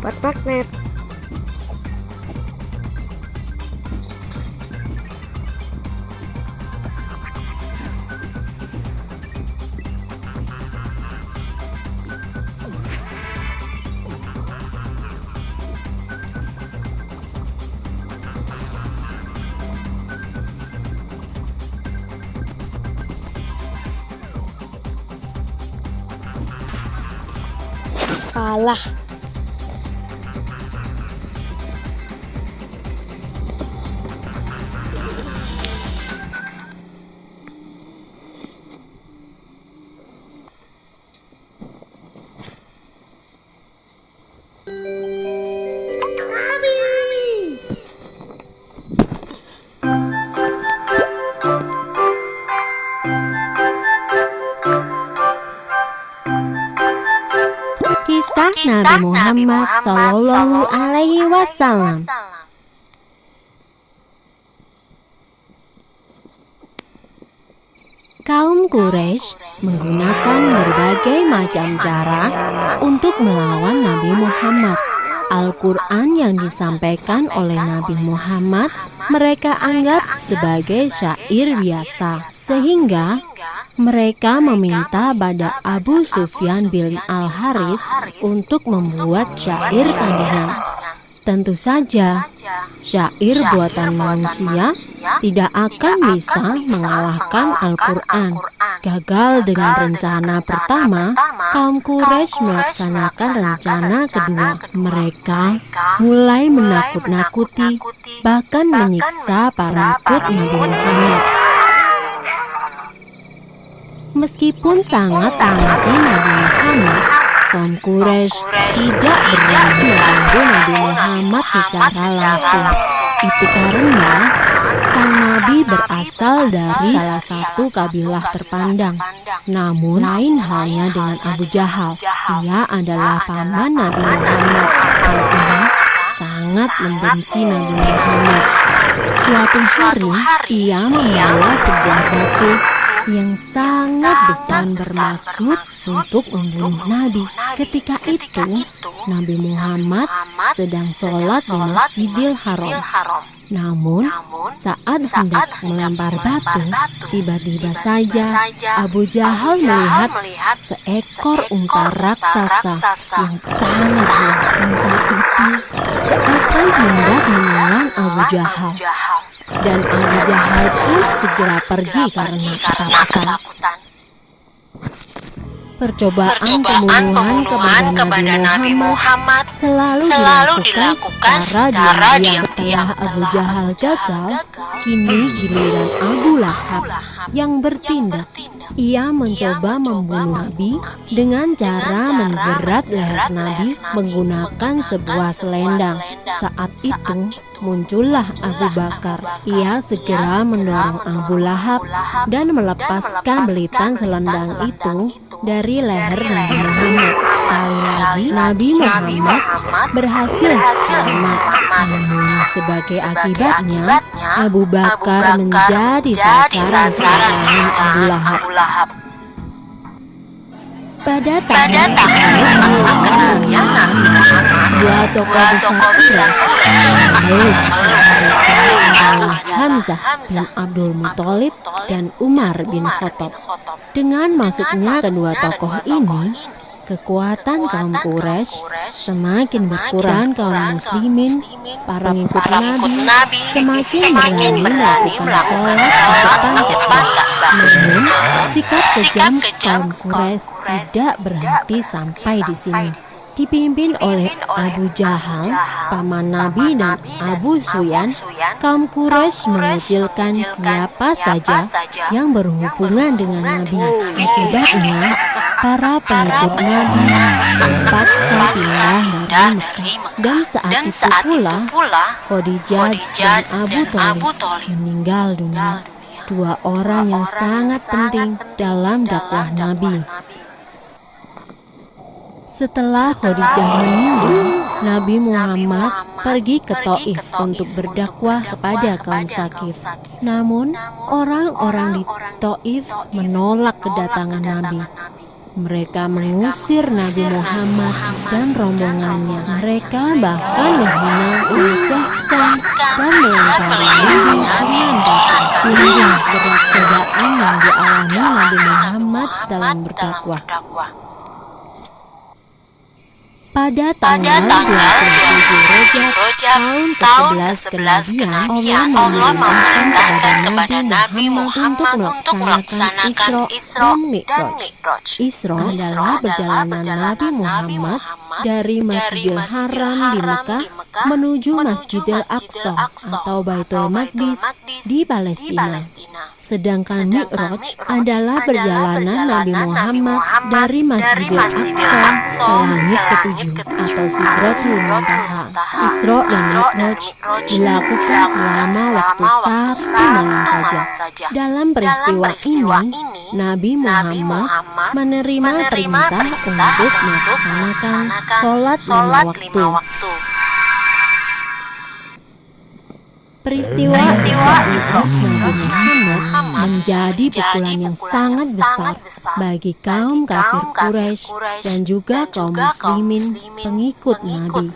dapat magnet. Kalah. Kisah Nabi Muhammad Sallallahu Alaihi Wasallam. Kaum Quraisy menggunakan berbagai macam cara untuk melawan Nabi Muhammad. Al-Quran yang disampaikan oleh Nabi Muhammad mereka anggap sebagai syair biasa, sehingga mereka meminta pada Abu Sufyan bin Al-Haris untuk membuat syair tandingan. Tentu saja, syair buatan manusia tidak akan bisa mengalahkan Al-Quran. Gagal dengan rencana pertama, kaum Quraisy melaksanakan rencana kedua. Mereka mulai menakut-nakuti, bahkan menyiksa para pengikut Nabi Muhammad. Meskipun sangat membenci Nabi Muhammad, kaum Quraisy tidak berani mengganggu Nabi Muhammad secara langsung. Itu karena sang Nabi berasal dari salah satu kabilah terpandang. Namun lain halnya dengan Abu Jahal. Ia adalah paman Nabi Muhammad. Hal ini sangat membenci Nabi Muhammad. Suatu hari, ia membawa sebuah batu yang sangat besar bermaksud untuk membunuh Nabi. Ketika itu, Nabi Muhammad sedang sholat di Masjidil Haram. Namun, saat hendak melempar batu, tiba-tiba saja Abu Jahal melihat seekor unta raksasa yang sangat luas itu seakan hendak menyerang Abu Jahal. Dan Abu Jahal pun segera pergi karena ketakutan. Percobaan pembunuhan kepada Nabi Muhammad selalu dilakukan secara diam-diam. Setelah Abu Jahal gagal, kini giliran Abu Lahab yang bertindak. Ia mencoba membunuh Nabi dengan cara menjerat leher Nabi menggunakan sebuah selendang. Saat itu muncullah Abu Bakar. Ia segera mendorong Abu Lahab dan melepaskan belitan selendang itu dari leher Nabi Muhammad. Sekali lagi Nabi Muhammad berhasil selamat. Namun sebagai akibatnya Abu Bakar menjadi sasaran serangan Abu Lahab. Pada tahun terkenalnya dua tokoh besar Hamzah bin Abdul Muthalib dan Umar bin Khattab. Dengan masuknya kedua tokoh ini, kekuatan kaum Quraisy semakin berkurang. Kaum muslimin, para pengikut Nabi, semakin berani melakukan sholat di depan Ka'bah. Namun, sikap kejam kaum Quraisy tidak berhenti sampai di sini. Dipimpin oleh Abu Jahal, paman Nabi, dan Abu Sufyan, kaum Quraisy mengucilkan siapa saja yang berhubungan dengan Nabi. Akibatnya, para pengikut Nabi terpaksa pindah dari Mekah. Dan saat itu pula, Khadijah dan Abu Thalib meninggal dunia. Dua orang yang sangat penting dalam dakwah Nabi. Setelah Khadijah meninggal, Nabi Muhammad pergi ke Thaif untuk berdakwah kepada kaum Tsaqif. Namun, orang-orang di Thaif menolak kedatangan Nabi. Mereka mengusir Nabi Muhammad dan rombongannya. Mereka bahkan menghina, melecehkan, dan melempari Nabi dengan batu. Sungguh berat cobaan yang dialami Nabi Muhammad dalam berdakwah. Pada tanggal 27 Rajab tahun ke-11 kemudian, Allah memerintahkan kepada Nabi Muhammad untuk melaksanakan Isra dan Mi'raj. Isra adalah perjalanan Nabi Muhammad dari Masjidil Haram di Mekah menuju Masjidil Aqsa atau Baitul Maqdis di Palestina. Sedangkan Mi'raj adalah perjalanan Nabi Muhammad dari Masjidil Aqsa ke langit ketujuh atau Sidratul Muntaha. Isra dan Mi'raj dilakukan selama waktu 1 malam saja. Dalam peristiwa ini, Nabi Muhammad menerima perintah untuk melaksanakan sholat 5 waktu. Peristiwa Isra Nabi Muhammad menjadi pukulan yang sangat besar bagi kaum kafir Quraisy dan juga kaum muslimin pengikut Nabi.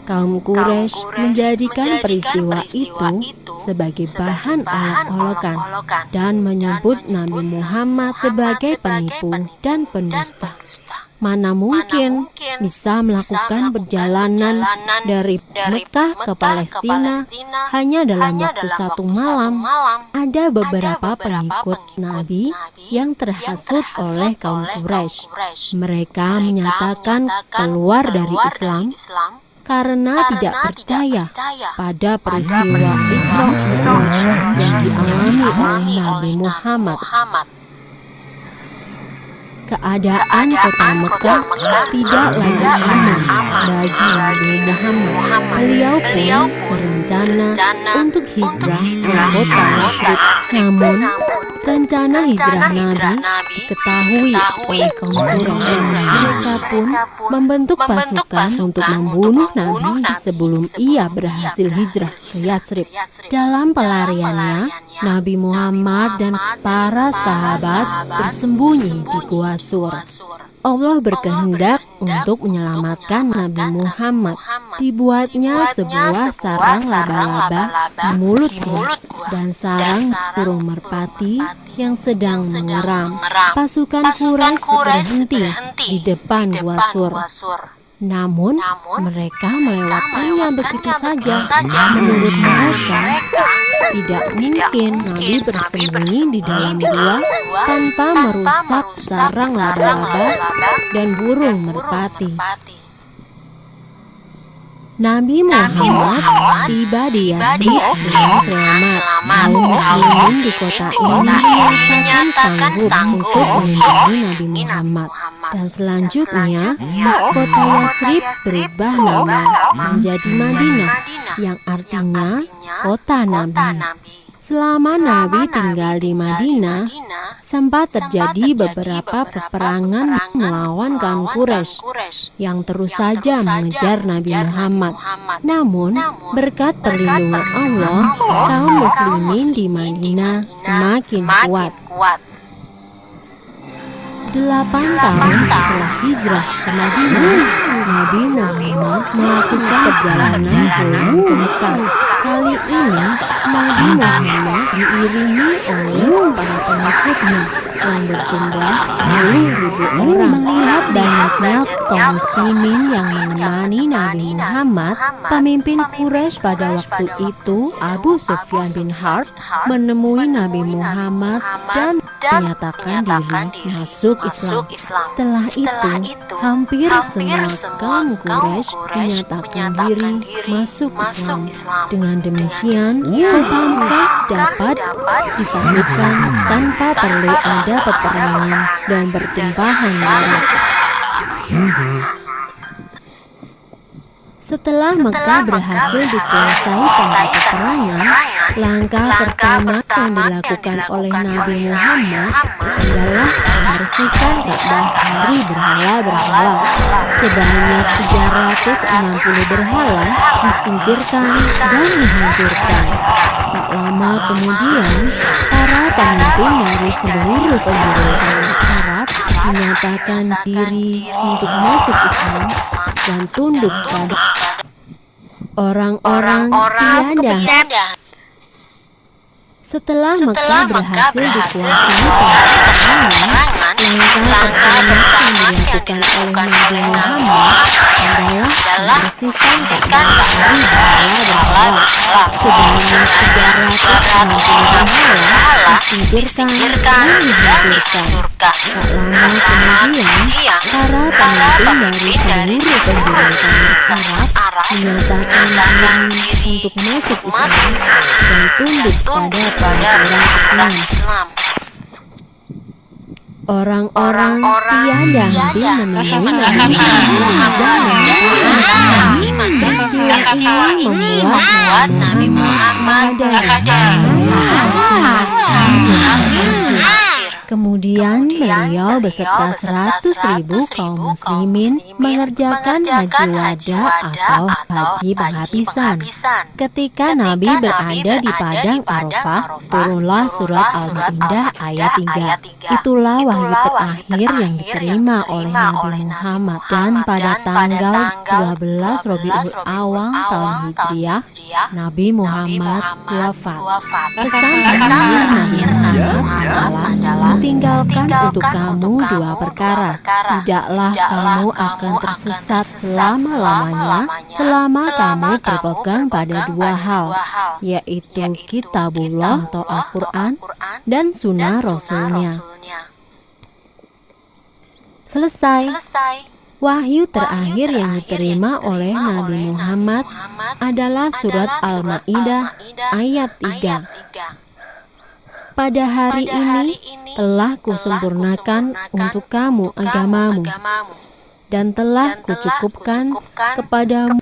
Kaum Quraisy menjadikan peristiwa itu sebagai bahan olok-olokan dan menyebut Nabi Muhammad sebagai penipu dan pendusta. Mana mungkin bisa melakukan perjalanan dari Mekah ke Palestina hanya dalam waktu 1 malam. Ada beberapa pengikut Nabi yang terhasut oleh kaum Quraisy. Mereka menyatakan keluar dari Islam karena tidak percaya pada peristiwa Isra Mi'raj yang dialami oleh Nabi Muhammad. Keadaan kota Mekah tidak lagi aman bagi Nabi Muhammad. Beliau pun berencana untuk hijrah ke kota Yathrib. Namun, rencana hijrah Nabi diketahui oleh kaum Quraisy. Mereka pun membentuk pasukan untuk membunuh Nabi sebelum ia berhasil hijrah ke Yathrib. Dalam pelariannya, Nabi Muhammad dan para sahabat bersembunyi di Gua Sur. Allah berkehendak untuk menyelamatkan Nabi Muhammad. Dibuatnya sebuah sarang laba-laba di mulut gua dan sarang burung merpati yang sedang mengeram. Pasukan Quraisy berhenti di depan Gua Sur. Namun, mereka melewatinya begitu saja. Menurut mereka, tidak mungkin Nabi bersembunyi di dalam gua tanpa merusak sarang laba-laba dan burung merpati. Nabi Muhammad tiba di Yathrib dengan selamat. Kaum muslimin di kota ini menyatakan sanggup untuk melindungi Nabi Muhammad. Dan selanjutnya, kota Yathrib berubah nama menjadi Madinah, yang artinya kota Nabi. Selama Nabi tinggal di Madinah, sempat terjadi beberapa peperangan melawan kaum Quraisy yang terus saja mengejar Nabi Muhammad. Namun, berkat perlindungan Allah, kaum muslimin di Madinah semakin kuat. 8 tahun setelah hijrah ke Madinah, Nabi Muhammad melakukan perjalanan pulang ke Mekah. Kali ini, Nabi Muhammad diiringi oleh para pengikutnya yang berjumlah 10.000 orang. Melihat banyaknya kaum muslimin yang menemani Nabi Muhammad, pemimpin Quraisy pada waktu itu, Abu Sufyan bin Harb, menemui Nabi Muhammad dan menyatakan diri masuk Islam. Setelah itu, hampir semua kaum Quraisy menyatakan diri masuk Islam. Dengan demikian, kota Mekah dapat ditaklukkan tanpa perlu ada peperangan dan pertumpahan darah. Setelah Mekah berhasil dikuasai tanpa peperangan, langkah pertama yang dilakukan oleh Nabi Muhammad adalah membersihkan Ka'bah dari berhala-berhala. Sebanyak 360 berhala disingkirkan dan dihancurkan. Tak lama kemudian, para pemimpin dari seluruh penjuru Arab menyatakan diri untuk masuk Islam dan tunduk pada orang-orang tiada. Setelah Mekah berhasil dikuasai oleh peperangan, langkah pertama yang dilakukan oleh Nabi Muhammad adalah membersihkan dari berhala. Sebanyak 360 berhala disingkirkan dan dihancurkan. Tak lama kemudian, para pemimpin dari seluruh penjuru Arab menyatakan diri untuk masuk Islam dan tunduk pada peraturan Islam. Orang-orang tiada henti menemui Nabi Muhammad dan peristiwa ini membuat Nabi Muhammad menyadari Kemudian beliau beserta 100.000 kaum muslimin mengerjakan haji wada atau haji penghabisan. Ketika Nabi berada di padang Arafah, turunlah surat Al-Maidah ayat 3. Itulah wahyu terakhir yang diterima oleh Nabi Muhammad, dan pada tanggal 12 Rabiul Awal tahun Hijriah, Nabi Muhammad wafat. Pesan terakhir Nabi Muhammad adalah tinggalkan untuk kamu dua perkara. Tidaklah kamu akan tersesat selama-lamanya selama kamu berpegang pada dua hal, yaitu Kitabullah atau Al-Quran dan Sunnah Rasulnya. Selesai. Wahyu terakhir yang diterima oleh Nabi Muhammad adalah surat Al-Maidah ayat 3. Pada hari ini telah kusempurnakan untuk kamu agamamu, dan telah kucukupkan kepadamu